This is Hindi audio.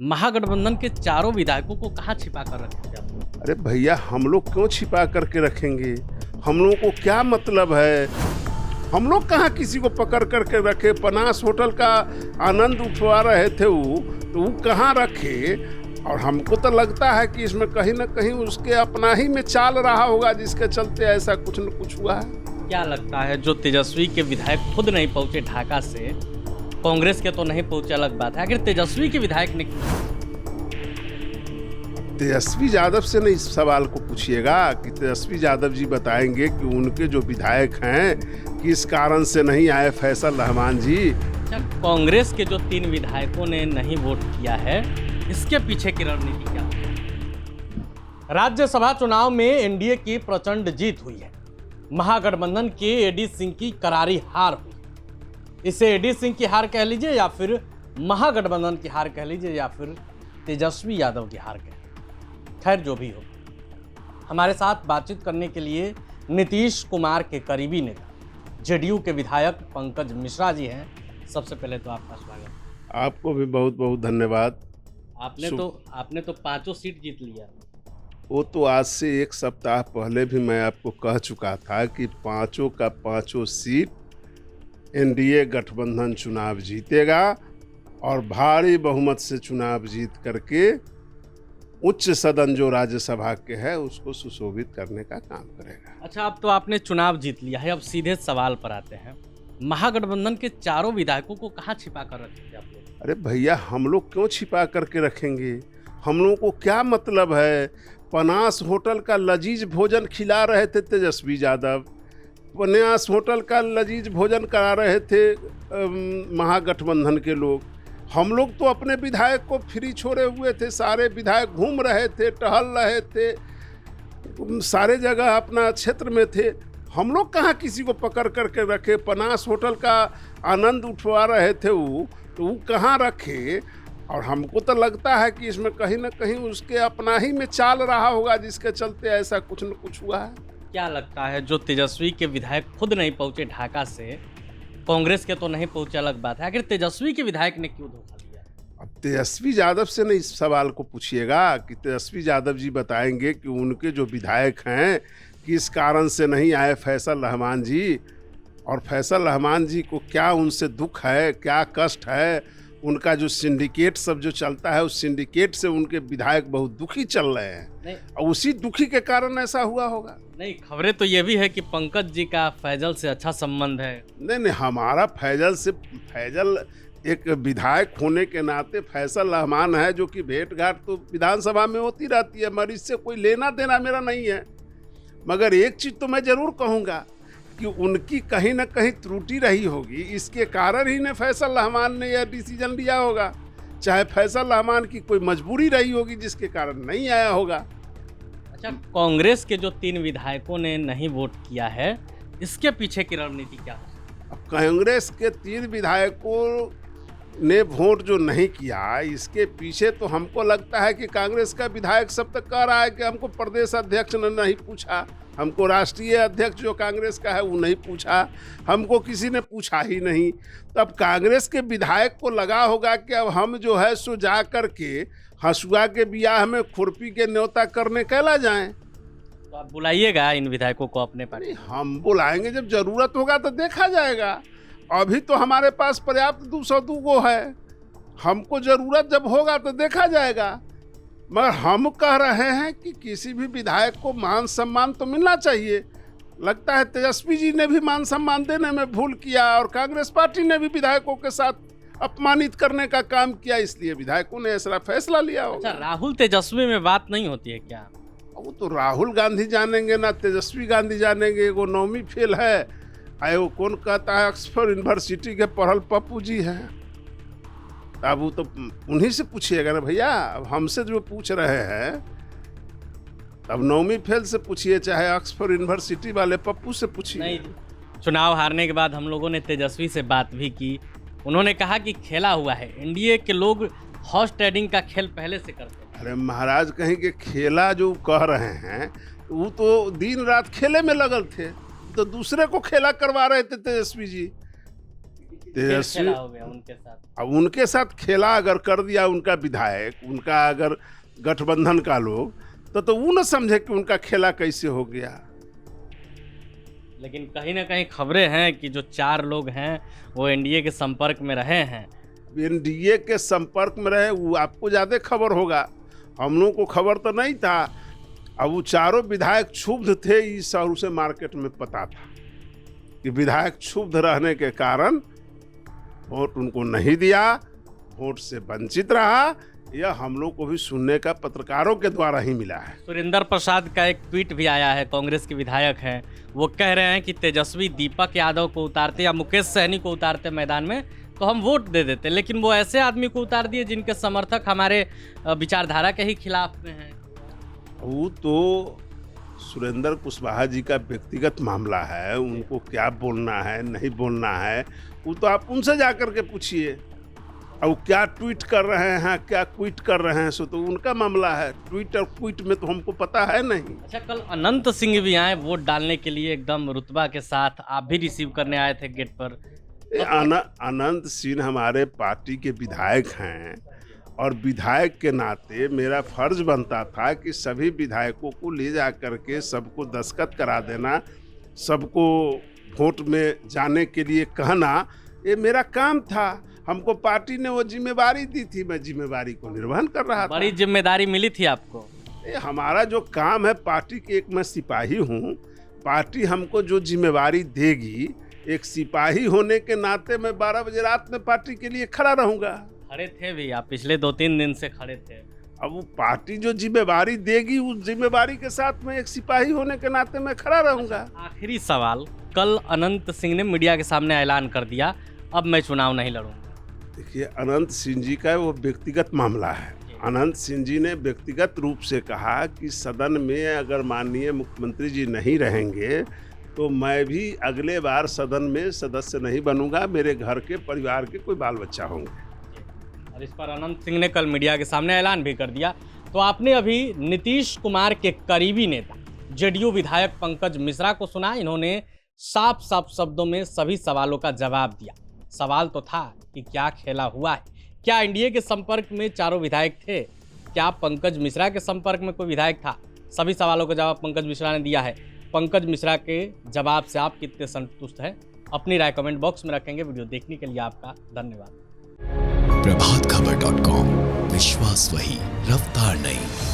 महागठबंधन के चारों विधायकों को कहाँ छिपा कर रखेंगे आप लोग? अरे भैया, हम लोग क्यों छिपा करके रखेंगे? हम लोगों को क्या मतलब है? हम लोग कहाँ किसी को पकड़ करके रखे? पनास होटल का आनंद उठवा रहे थे वो, तो वो कहाँ रखे? और हमको तो लगता है कि इसमें कहीं ना कहीं उसके अपना ही में चाल रहा होगा, जिसके चलते ऐसा कुछ न कुछ हुआ है। क्या लगता है, जो तेजस्वी के विधायक खुद नहीं पहुंचे ढाका से, कांग्रेस के तो नहीं पहुंचे अलग बात है, आखिर तेजस्वी के विधायक ने क्यों? तेजस्वी यादव से नहीं इस सवाल को पूछिएगा कि तेजस्वी यादव जी बताएंगे कि उनके जो विधायक हैं किस कारण से नहीं आए। फैसल रहमान जी, अच्छा, कांग्रेस के जो 3 विधायकों ने नहीं वोट किया है, इसके पीछे की रणनीति क्या है? राज्यसभा चुनाव में एनडीए की प्रचंड जीत हुई है। महागठबंधन के एडी सिंह की करारी हार हुई। इसे एडी सिंह की हार कह लीजिए, या फिर महागठबंधन की हार कह लीजिए, या फिर तेजस्वी यादव की हार कह लीजिए। खैर, जो भी हो, हमारे साथ बातचीत करने के लिए नीतीश कुमार के करीबी नेता जेडीयू के विधायक पंकज मिश्रा जी हैं। सबसे पहले तो आपका स्वागत। आपको भी बहुत बहुत धन्यवाद। आपने तो 5 सीट जीत लिया। वो तो आज से 1 सप्ताह पहले भी मैं आपको कह चुका था कि 5 का 5 सीट एनडीए गठबंधन चुनाव जीतेगा और भारी बहुमत से चुनाव जीत करके उच्च सदन जो राज्यसभा के है उसको सुशोभित करने का काम करेगा। अच्छा, अब तो आपने चुनाव जीत लिया है, अब सीधे सवाल पर आते हैं। महागठबंधन के चारों विधायकों को कहाँ छिपा कर रखेंगे आप लोग? अरे भैया, हम लोग क्यों छिपा करके रखेंगे? हम लोगों को क्या मतलब है? पनास होटल का लजीज भोजन खिला रहे थे तेजस्वी यादव, पनास होटल का लजीज भोजन करा रहे थे महागठबंधन के लोग। हम लोग तो अपने विधायक को फ्री छोड़े हुए थे। सारे विधायक घूम रहे थे, टहल रहे थे, सारे जगह अपना क्षेत्र में थे। हम लोग कहाँ किसी को पकड़ करके रखे? पनास होटल का आनंद उठवा रहे थे वो, तो वो कहाँ रखे? और हमको तो लगता है कि इसमें कहीं ना कहीं उसके अपना ही में चाल रहा होगा, जिसके चलते ऐसा कुछ न कुछ हुआ है। क्या लगता है, जो तेजस्वी के विधायक खुद नहीं पहुंचे ढाका से, कांग्रेस के तो नहीं पहुंचे अलग बात है, आखिर तेजस्वी के विधायक ने क्यों धोखा दिया? अब तेजस्वी यादव से नहीं इस सवाल को पूछिएगा कि तेजस्वी यादव जी बताएंगे कि उनके जो विधायक हैं किस कारण से नहीं आए। फैसल रहमान जी, और फैसल रहमान जी को क्या उनसे दुख है, क्या कष्ट है? उनका जो सिंडिकेट सब जो चलता है, उस सिंडिकेट से उनके विधायक बहुत दुखी चल रहे हैं, और उसी दुखी के कारण ऐसा हुआ होगा। नहीं, खबरें तो ये भी है कि पंकज जी का फैजल से अच्छा संबंध है। नहीं, हमारा फैजल एक विधायक होने के नाते फैसल रहमान है, जो कि भेंट घाट तो विधानसभा में होती रहती है, मगर इससे कोई लेना देना मेरा नहीं है। मगर एक चीज़ तो मैं ज़रूर कहूँगा कि उनकी कहीं ना कहीं त्रुटि रही होगी, इसके कारण ही ने फैसल रहमान ने यह डिसीजन लिया होगा। चाहे फैसल रहमान की कोई मजबूरी रही होगी जिसके कारण नहीं आया होगा। अच्छा, कांग्रेस के जो 3 विधायकों ने नहीं वोट किया है, इसके पीछे की रणनीति क्या है? अब कांग्रेस के 3 विधायकों ने वोट जो नहीं किया, इसके पीछे तो हमको लगता है कि कांग्रेस का विधायक सब तक कह रहा है कि हमको प्रदेश अध्यक्ष ने नहीं पूछा, हमको राष्ट्रीय अध्यक्ष जो कांग्रेस का है वो नहीं पूछा, हमको किसी ने पूछा ही नहीं। तो अब कांग्रेस के विधायक को लगा होगा कि अब हम जो है सो जा कर के हसुआ के बियाह में खुरपी के न्योता करने कैला जाएं। तो आप बुलाइएगा इन विधायकों को अपने पार्टी? हम बुलाएंगे, जब जरूरत होगा तो देखा जाएगा। अभी तो हमारे पास पर्याप्त 202 गो है, हमको जरूरत जब होगा तो देखा जाएगा। मगर हम कह रहे हैं कि किसी भी विधायक को मान सम्मान तो मिलना चाहिए। लगता है तेजस्वी जी ने भी मान सम्मान देने में भूल किया, और कांग्रेस पार्टी ने भी विधायकों के साथ अपमानित करने का काम किया, इसलिए विधायकों ने ऐसा फैसला लिया होगा। अच्छा, राहुल तेजस्वी में बात नहीं होती है क्या? वो तो राहुल गांधी जानेंगे ना तेजस्वी गांधी जानेंगे। वो नौवीं फेल है, आए वो कौन कहता है ऑक्सफोर्ड यूनिवर्सिटी के पढ़ल पप्पू जी हैं। अब वो तो उन्हीं से पूछिएगा ना भैया। अब हमसे जो पूछ रहे हैं, अब नौवीं फेल से पूछिए, चाहे ऑक्सफोर्ड यूनिवर्सिटी वाले पप्पू से पूछिए। नहीं, चुनाव हारने के बाद हम लोगों ने तेजस्वी से बात भी की। उन्होंने कहा कि खेला हुआ है, एनडीए के लोग हॉर्स ट्रेडिंग का खेल पहले से करते हैं। अरे महाराज, कहीं के खेला जो कह रहे हैं, वो तो दिन रात खेले में लगल थे, तो दूसरे को खेला करवा रहे थे तेजस्वी जी। तेजस्वी खेला हो गया उनके साथ। अब उनके साथ खेला अगर कर दिया उनका विधायक, उनका अगर गठबंधन का लोग, तो वो न समझे कि उनका खेला कैसे हो गया। लेकिन कहीं ना कहीं खबरें हैं कि जो 4 लोग हैं वो एनडीए के संपर्क में रहे हैं। एनडीए के संपर्क में रहे, वो आपको ज़्यादा खबर होगा, हम लोगों को खबर तो नहीं था। अब वो चारों विधायक क्षुब्ध थे, इस और उसे मार्केट में पता था कि विधायक क्षुब्ध रहने के कारण वोट उनको नहीं दिया, वोट से वंचित रहा। यह हम लोग को भी सुनने का पत्रकारों के द्वारा ही मिला है। सुरेंद्र प्रसाद का एक ट्वीट भी आया है, कांग्रेस के विधायक हैं, वो कह रहे हैं कि तेजस्वी दीपक यादव को उतारते या मुकेश सहनी को उतारते मैदान में तो हम वोट दे देते, लेकिन वो ऐसे आदमी को उतार दिए जिनके समर्थक हमारे विचारधारा के ही खिलाफ में हैं। वो तो सुरेंद्र कुशवाहा जी का व्यक्तिगत मामला है, उनको क्या बोलना है नहीं बोलना है वो तो आप उनसे जा कर के पूछिए। अब क्या ट्वीट कर रहे हैं, क्या क्विट कर रहे हैं, सो तो उनका मामला है। ट्वीट और क्विट में तो हमको पता है नहीं। अच्छा, कल अनंत सिंह भी आए वोट डालने के लिए एकदम रुतबा के साथ, आप भी रिसीव करने आए थे गेट पर। अनंत सिंह हमारे पार्टी के विधायक हैं और विधायक के नाते मेरा फर्ज बनता था कि सभी विधायकों को ले जा करके सबको दस्तखत करा देना, सबको वोट में जाने के लिए कहना, ये मेरा काम था। हमको पार्टी ने वो जिम्मेवारी दी थी, मैं जिम्मेवारी को निर्वहन कर रहा था। बड़ी जिम्मेदारी मिली थी आपको। हमारा जो काम है, पार्टी के एक मैं सिपाही हूँ, पार्टी हमको जो जिम्मेवारी देगी, एक सिपाही होने के नाते मैं 12 बजे रात में पार्टी के लिए खड़ा रहूंगा। खड़े थे भी आप, पिछले 2-3 दिन से खड़े थे। अब वो पार्टी जो जिम्मेवारी देगी, उस जिम्मेवारी के साथ मैं एक सिपाही होने के नाते मैं खड़ा रहूंगा। आखिरी सवाल, कल अनंत सिंह ने मीडिया के सामने ऐलान कर दिया अब मैं चुनाव नहीं लड़ूंगा। देखिए, अनंत सिंह जी का वो व्यक्तिगत मामला है। अनंत सिंह जी ने व्यक्तिगत रूप से कहा कि सदन में अगर माननीय मुख्यमंत्री जी नहीं रहेंगे तो मैं भी अगले बार सदन में सदस्य नहीं बनूंगा, मेरे घर के परिवार के कोई बाल बच्चा होंगे। और इस पर अनंत सिंह ने कल मीडिया के सामने ऐलान भी कर दिया। तो आपने अभी नीतीश कुमार के करीबी नेता जेडीयू विधायक पंकज मिश्रा को सुना। इन्होंने साफ साफ शब्दों में सभी सवालों का जवाब दिया। सवाल तो था कि क्या खेला हुआ है, क्या एनडीए के संपर्क में चारों विधायक थे, क्या पंकज मिश्रा के संपर्क में कोई विधायक था। सभी सवालों का जवाब पंकज मिश्रा ने दिया है। पंकज मिश्रा के जवाब से आप कितने संतुष्ट हैं, अपनी राय कमेंट बॉक्स में रखेंगे। वीडियो देखने के लिए आपका धन्यवाद। प्रभातखबर.com, विश्वास वही, रफ्तार नहीं।